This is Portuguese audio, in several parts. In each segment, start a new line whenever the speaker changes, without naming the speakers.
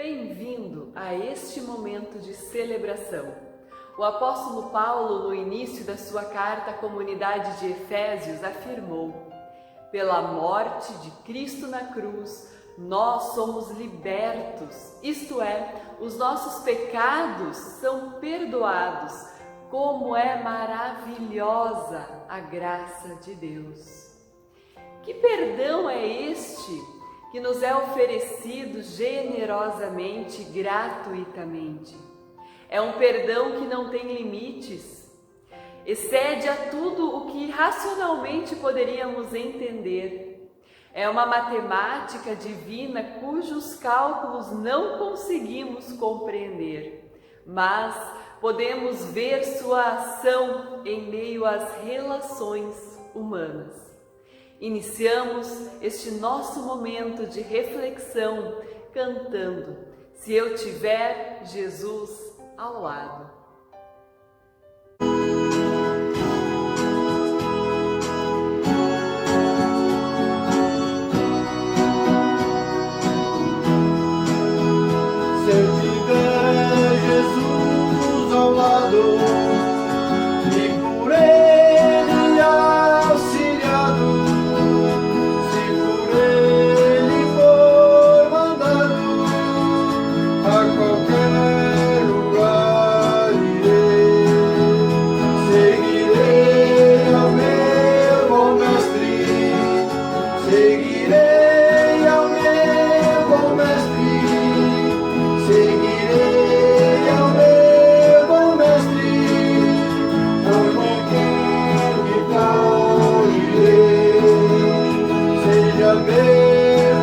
Bem-vindo a este momento de celebração. O apóstolo Paulo, no início da sua carta à comunidade de Efésios, afirmou: pela morte de Cristo na cruz, nós somos libertos, isto é, os nossos pecados são perdoados. Como é maravilhosa a graça de Deus! Que perdão é este que nos é oferecido generosamente, gratuitamente? É um perdão que não tem limites, excede a tudo o que racionalmente poderíamos entender. É uma matemática divina cujos cálculos não conseguimos compreender, mas podemos ver sua ação em meio às relações humanas. Iniciamos este nosso momento de reflexão cantando "Se eu tiver Jesus ao lado".
Se eu tiver Jesus ao lado e por Ele auxiliado, se por Ele for mandado, a qualquer lugar irei. Seguirei ao meu bom mestre, seguirei ao meu bom mestre. Seguirei ao meu bom mestre, onde quer que for irei. Seja meu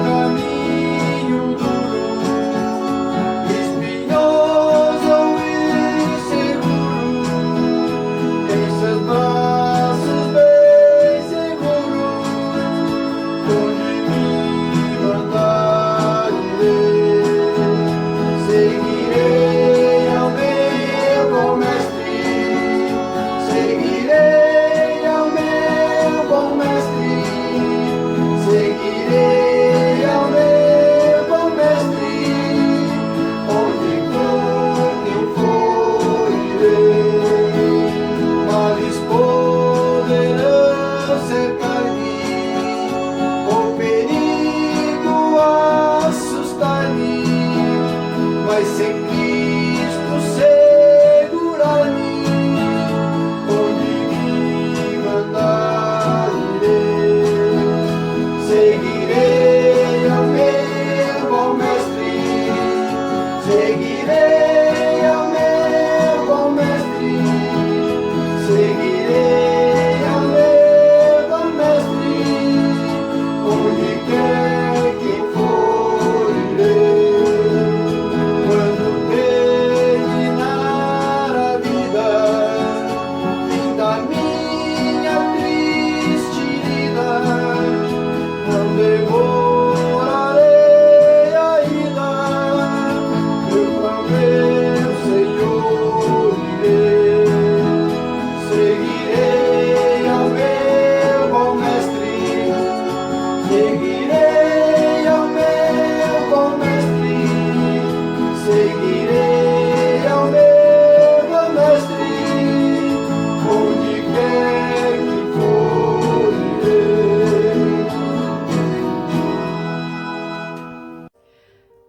caminho duro, espinhoso ou inseguro, em seus braços bem seguro, onde me mandar irei. Seguirei ao meu bom mestre, seguirei ao meu bom mestre, seguirei ao meu bom mestre, onde for que eu for irei. Males poderão cercar-me, ou perigo assustar-me, mas sem Cristo segurar-me, onde me mandar irei. Seguirei ao meu bom mestre, seguirei ao meu bom mestre, seguirei ao meu bom mestre, onde quer que for irei. Quando terminar a vida, fim da minha triste vida, não demorarei ainda, eu com meu Senhor irei. Seguirei ao meu bom mestre, seguirei ao meu bom mestre, seguirei ao meu bom mestre, onde quer que for irei.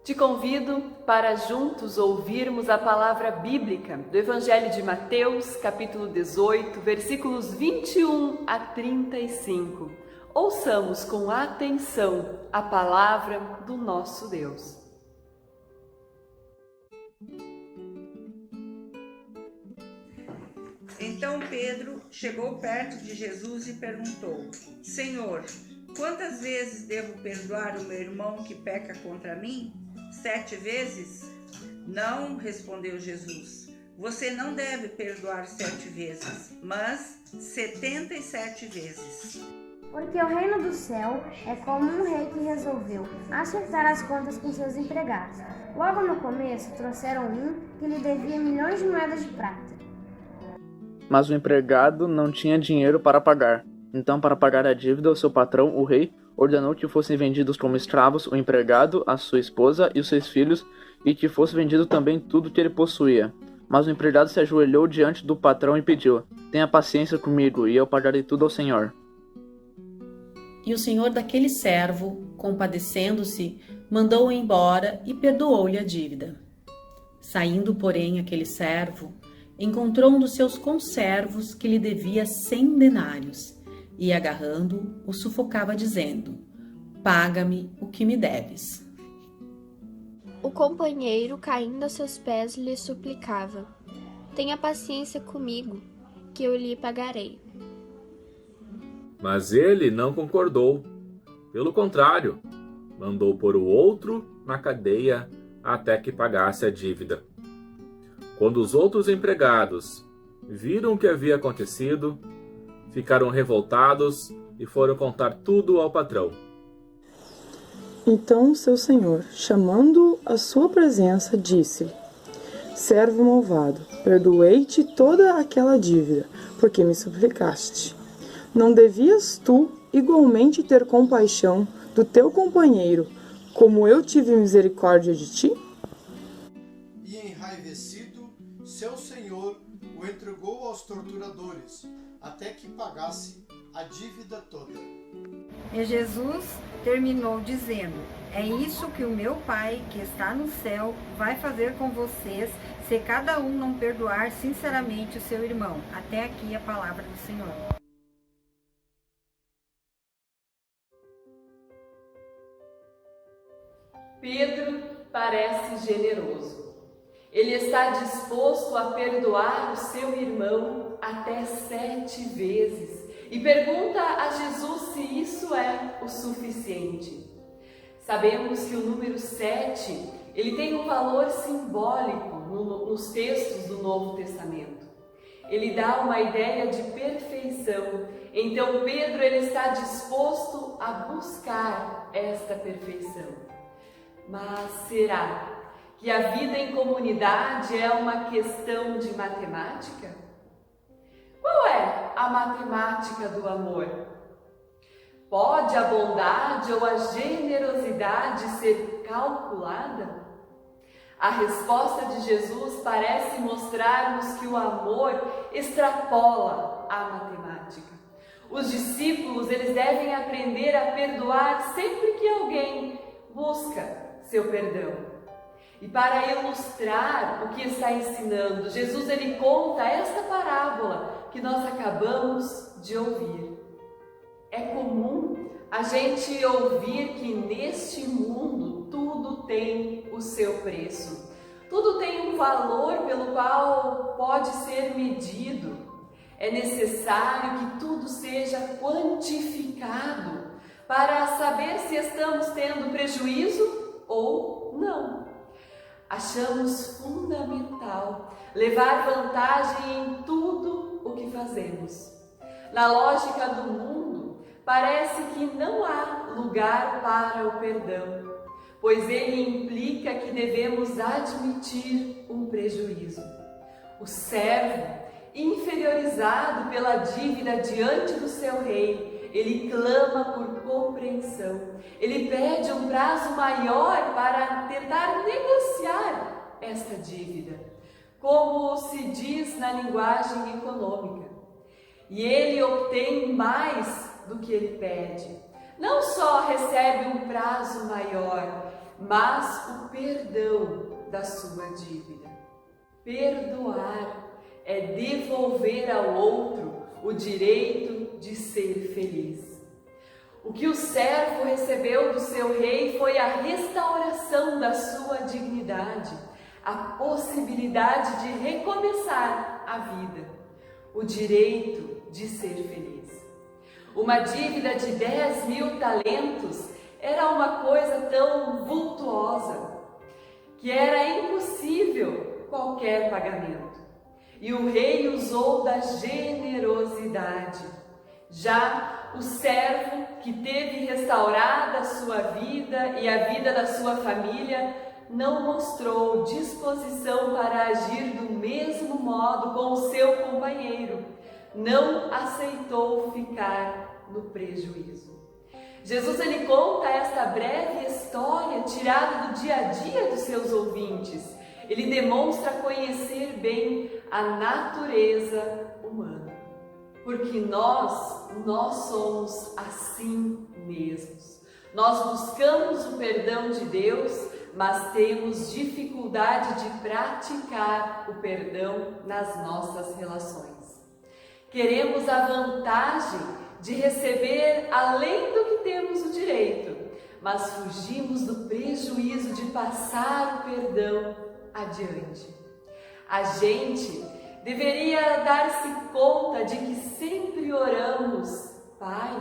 Te convido para juntos ouvirmos a palavra bíblica do Evangelho de Mateus, capítulo 18, versículos 21 a 35. Ouçamos com atenção a palavra do nosso Deus.
Então Pedro chegou perto de Jesus e perguntou: Senhor, quantas vezes devo perdoar o meu irmão que peca contra mim? 7 vezes? Não, respondeu Jesus. Você não deve perdoar 7 vezes, mas 77 vezes.
Porque o reino do céu é como um rei que resolveu acertar as contas com seus empregados. Logo no começo, trouxeram um que lhe devia milhões de moedas de prata.
Mas o empregado não tinha dinheiro para pagar. Então, para pagar a dívida, o seu patrão, o rei, ordenou que fossem vendidos como escravos o empregado, a sua esposa e os 6 filhos, e que fosse vendido também tudo que ele possuía. Mas o empregado se ajoelhou diante do patrão e pediu: tenha paciência comigo, e eu pagarei tudo ao senhor.
E o senhor daquele servo, compadecendo-se, mandou-o embora e perdoou-lhe a dívida. Saindo, porém, aquele servo, encontrou um dos seus conservos que lhe devia 100 denários, e agarrando-o, o sufocava, dizendo: paga-me o que me deves.
O companheiro, caindo a seus pés, lhe suplicava: tenha paciência comigo, que eu lhe pagarei.
Mas ele não concordou. Pelo contrário, mandou pôr o outro na cadeia até que pagasse a dívida. Quando os outros empregados viram o que havia acontecido, ficaram revoltados e foram contar tudo ao patrão.
Então seu senhor, chamando-o à sua presença, disse-lhe: servo malvado, perdoei-te toda aquela dívida, porque me suplicaste. Não devias tu igualmente ter compaixão do teu companheiro, como eu tive misericórdia de ti?
E enraivecido, seu senhor o entregou aos torturadores, até que pagasse a dívida toda.
E Jesus terminou dizendo: é isso que o meu Pai, que está no céu, vai fazer com vocês, se cada um não perdoar sinceramente o seu irmão. Até aqui a palavra do Senhor.
Pedro parece generoso. Ele está disposto a perdoar o seu irmão até 7 vezes e pergunta a Jesus se isso é o suficiente. Sabemos que o número 7 ele tem um valor simbólico nos textos do Novo Testamento. Ele dá uma ideia de perfeição. Então Pedro ele está disposto a buscar esta perfeição. Mas será que a vida em comunidade é uma questão de matemática? Qual é a matemática do amor? Pode a bondade ou a generosidade ser calculada? A resposta de Jesus parece mostrar-nos que o amor extrapola a matemática. Os discípulos eles devem aprender a perdoar sempre que alguém busca seu perdão. E para ilustrar o que está ensinando, Jesus ele conta esta parábola que nós acabamos de ouvir. É comum a gente ouvir que neste mundo tudo tem o seu preço. Tudo tem um valor pelo qual pode ser medido. É necessário que tudo seja quantificado para saber se estamos tendo prejuízo ou não. Achamos fundamental levar vantagem em tudo o que fazemos. Na lógica do mundo, parece que não há lugar para o perdão, pois ele implica que devemos admitir um prejuízo. O servo, inferiorizado pela dívida diante do seu rei, ele clama por compreensão. Ele pede um prazo maior para tentar negociar esta dívida, como se diz na linguagem econômica. E ele obtém mais do que ele pede. Não só recebe um prazo maior, mas o perdão da sua dívida. Perdoar é devolver ao outro o direito de ser feliz. O que o servo recebeu do seu rei foi a restauração da sua dignidade, a possibilidade de recomeçar a vida, o direito de ser feliz. Uma dívida de 10.000 talentos era uma coisa tão vultuosa que era impossível qualquer pagamento. E o rei usou da generosidade. Já o servo que teve restaurada a sua vida e a vida da sua família não mostrou disposição para agir do mesmo modo com o seu companheiro. Não aceitou ficar no prejuízo. Jesus ele conta esta breve história tirada do dia a dia dos seus ouvintes. Ele demonstra conhecer bem a natureza humana, porque nós somos assim mesmos. Nós buscamos o perdão de Deus, mas temos dificuldade de praticar o perdão nas nossas relações. Queremos a vantagem de receber além do que temos o direito, mas fugimos do prejuízo de passar o perdão adiante. A gente deveria dar-se conta de que sempre oramos: Pai,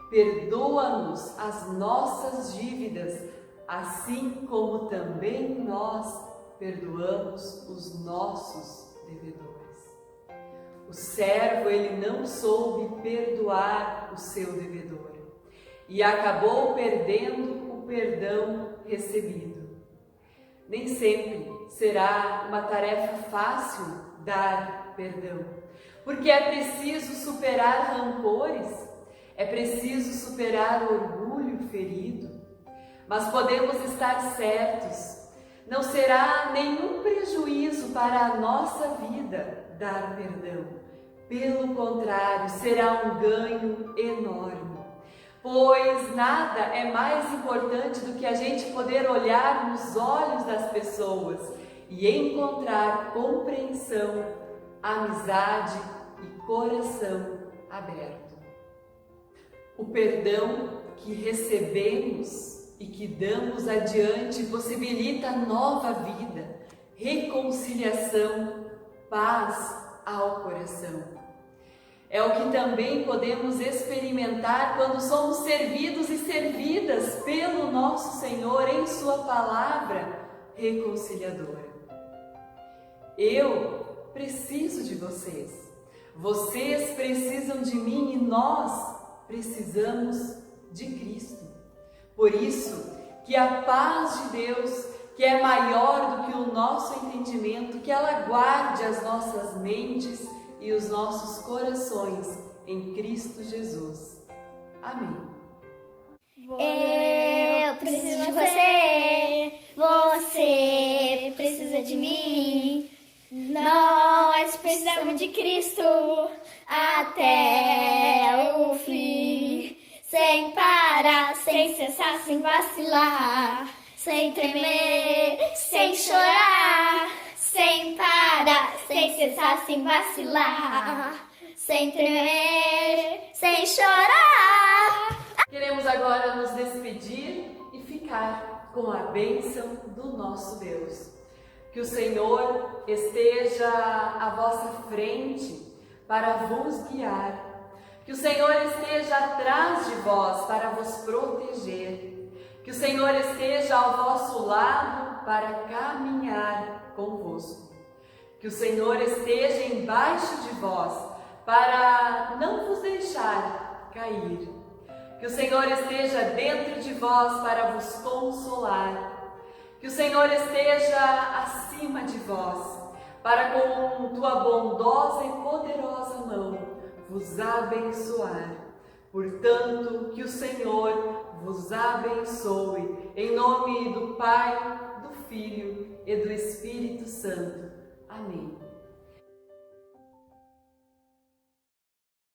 perdoa-nos as nossas dívidas, assim como também nós perdoamos os nossos devedores. O servo ele não soube perdoar o seu devedor e acabou perdendo o perdão recebido. Nem sempre será uma tarefa fácil dar perdão, porque é preciso superar rancores, é preciso superar o orgulho ferido, mas podemos estar certos, não será nenhum prejuízo para a nossa vida dar perdão. Pelo contrário, será um ganho enorme, pois nada é mais importante do que a gente poder olhar nos olhos das pessoas e encontrar compreensão, amizade e coração aberto. O perdão que recebemos e que damos adiante possibilita nova vida, reconciliação, paz ao coração. É o que também podemos experimentar quando somos servidos e servidas pelo nosso Senhor em sua palavra reconciliadora. Eu preciso de vocês, vocês precisam de mim e nós precisamos de Cristo. Por isso que a paz de Deus, que é maior do que o nosso entendimento, que ela guarde as nossas mentes e os nossos corações em Cristo Jesus. Amém.
Eu preciso de você, você precisa de mim. Nós precisamos de Cristo até o fim. Sem parar, sem cessar, sem vacilar, sem tremer, sem chorar, sem parar, sem cessar, sem vacilar, sem tremer, sem chorar.
Queremos agora nos despedir e ficar com a bênção do nosso Deus. Que o Senhor esteja à vossa frente para vos guiar. Que o Senhor esteja atrás de vós para vos proteger. Que o Senhor esteja ao vosso lado para caminhar convosco. Que o Senhor esteja embaixo de vós para não vos deixar cair. Que o Senhor esteja dentro de vós para vos consolar. Que o Senhor esteja acima de vós para com tua bondosa e poderosa mão vos abençoar. Portanto, que o Senhor vos abençoe, em nome do Pai, do Filho e do Espírito Santo. Amém.